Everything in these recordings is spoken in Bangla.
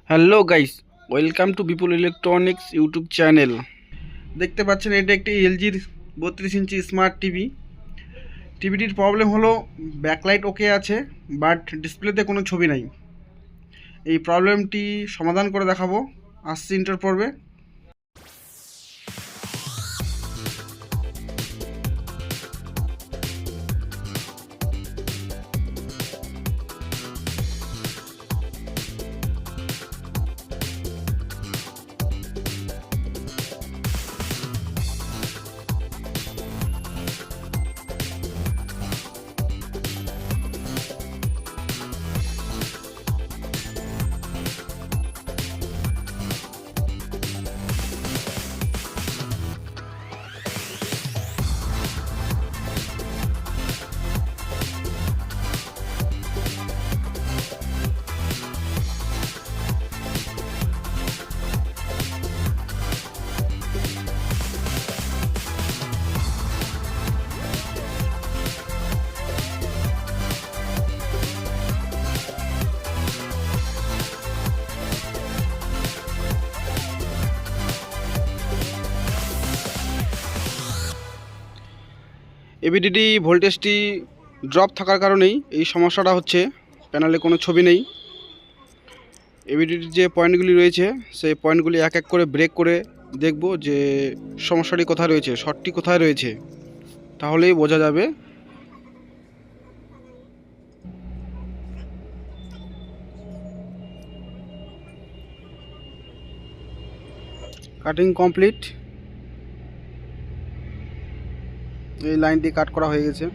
Hello guys, welcome to Bipul electronics YouTube channel. দেখতে পাচ্ছেন এটা একটি এলজির 32 ইঞ্চি স্মার্ট টিভি। টিভিটির প্রবলেম হলো ব্যাকলাইট ওকে আছে, বাট ডিসপ্লেতে কোনো ছবি নাই। এই প্রবলেমটি সমাধান করে দেখাবো, আসছি ইন্টার পর্বে। এবিডিডি ভোল্টেজটি ড্রপ থাকার কারণেই এই সমস্যাটা হচ্ছে। প্যানেলে কোনো ছবি নেই। এবিডিডির যে পয়েন্টগুলি রয়েছে সেই পয়েন্টগুলি এক এক করে ব্রেক করে দেখব যে সমস্যাটি কোথায় রয়েছে, শর্টটি কোথায় রয়েছে, তাহলেই বোঝা যাবে। Cutting complete. এই লাইনটি কাট করা হয়ে গেছে।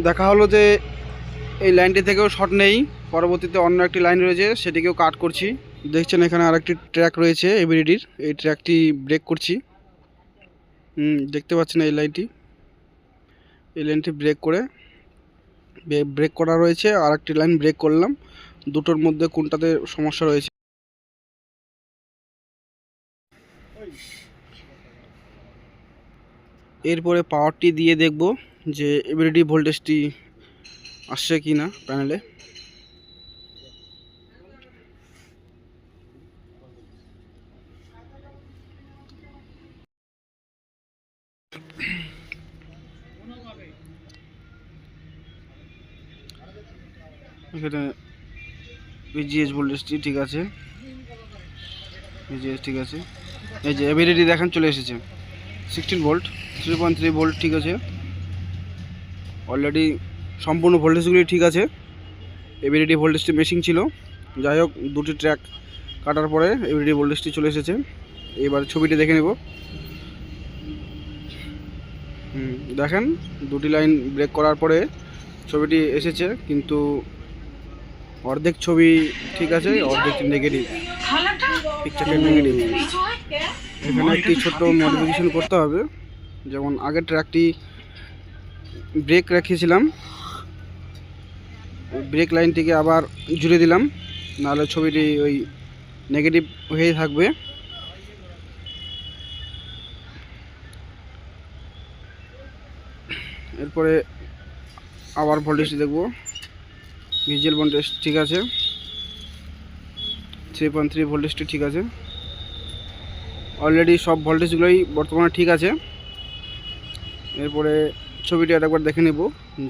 দেখা হলো যে এই লাইনটি থেকেও শর্ট নেই, পরবর্তীতে অন্য একটি লাইন রয়েছে সেটিকেও কাট করছি। দেখছেন এখানে আরেকটি ট্র্যাক রয়েছে এবিডিডির, এই ট্র্যাকটি ব্রেক করছি। দেখতে পাচ্ছেন এই লাইনটি ব্রেক করা রয়েছে, আর একটি লাইন ব্রেক করলাম। দুটোর মধ্যে কোনটাতে সমস্যা রয়েছে। এরপরে পাওয়ারটি দিয়ে দেখব যে এবিডিডি ভোল্টেজটি আসছে কি না প্যানেলে। এখানে ভিজিএস ভোল্টেজটি ঠিক আছে, ভিজিএস ঠিক আছে। এই যে এবিডিডি দেখেন চলে এসেছে 16 ভোল্ট, 3.3 ভোল্ট ঠিক আছে। অলরেডি সম্পূর্ণ ভোল্টেজগুলি ঠিক আছে। এবিডিডি ভোল্টেজটি মেশিং ছিল, যাই হোক দুটি ট্র্যাক কাটার পরে এবিডিডি ভোল্টেজটি চলে এসেছে। এবার ছবিটি দেখে নেব। দেখেন দুটি লাইন ব্রেক করার পরে ছবিটি এসেছে, কিন্তু অর্ধেক ছবি ঠিক আছে, অর্ধেক নেগেটিভ, পিকচারটা নেগেটিভ। এখানে একটি ছোট্ট মডিফিকেশন করতে হবে। যেমন আগের ট্র্যাকটি ব্রেক রেখেছিলাম, ব্রেক লাইনটিকে আবার জুড়ে দিলাম, নাহলে ছবিটি ওই নেগেটিভ হয়েই থাকবে। এরপরে আবার ভোল্টেজটি দেখব। ভিজুয়াল ভোল্টেজ ঠিক আছে, 3.3 ভোল্টেজটি ঠিক আছে। অলরেডি সব ভোল্টেজগুলোই বর্তমানে ঠিক আছে। এরপরে ছবিটি আরেকবার দেখে নেব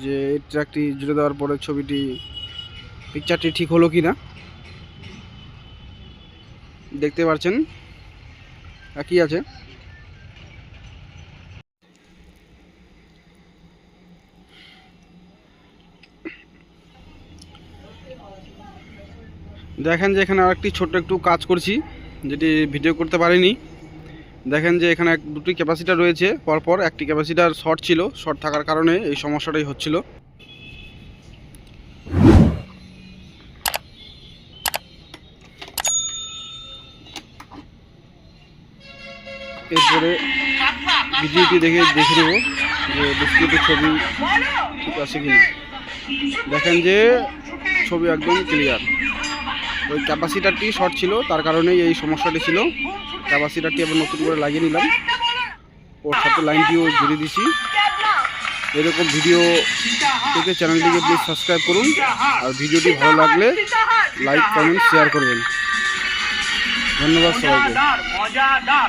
যে এই ট্র্যাকটি জুড়ে দেওয়ার পরে ছবিটি পিকচারটি ঠিক হলো কি না। দেখতে পাচ্ছেন একই আছে। দেখেন যে এখানে আরেকটি ছোট্ট একটু কাজ করছি, যেটি ভিডিও করতে পারিনি। দেখেন যে এখানে দুটি ক্যাপাসিটার রয়েছে পরপর, একটি ক্যাপাসিটার শর্ট ছিল, শর্ট থাকার কারণে এই সমস্যাটাই হচ্ছিল। এরপরে ভিডিওটি দেখে নেব যে ডিসপ্লেতে ছবি ঠিক আছে কিনা। দেখেন যে ছবি একদম ক্লিয়ার। ওই ক্যাপাসিটারটি শর্ট ছিল, তার কারণেই এই সমস্যাটি ছিল। ক্যাপাসিটারটি আবার নতুন করে লাগিয়ে নিলাম, ওর সাথে লাইনটিও জুড়ে দিছি। এরকম ভিডিও পেতে চ্যানেলটিকে প্লিজ সাবস্ক্রাইব করুন, আর ভিডিওটি ভালো লাগলে লাইক কমেন্ট শেয়ার করবেন। ধন্যবাদ সবাইকে। মজাদার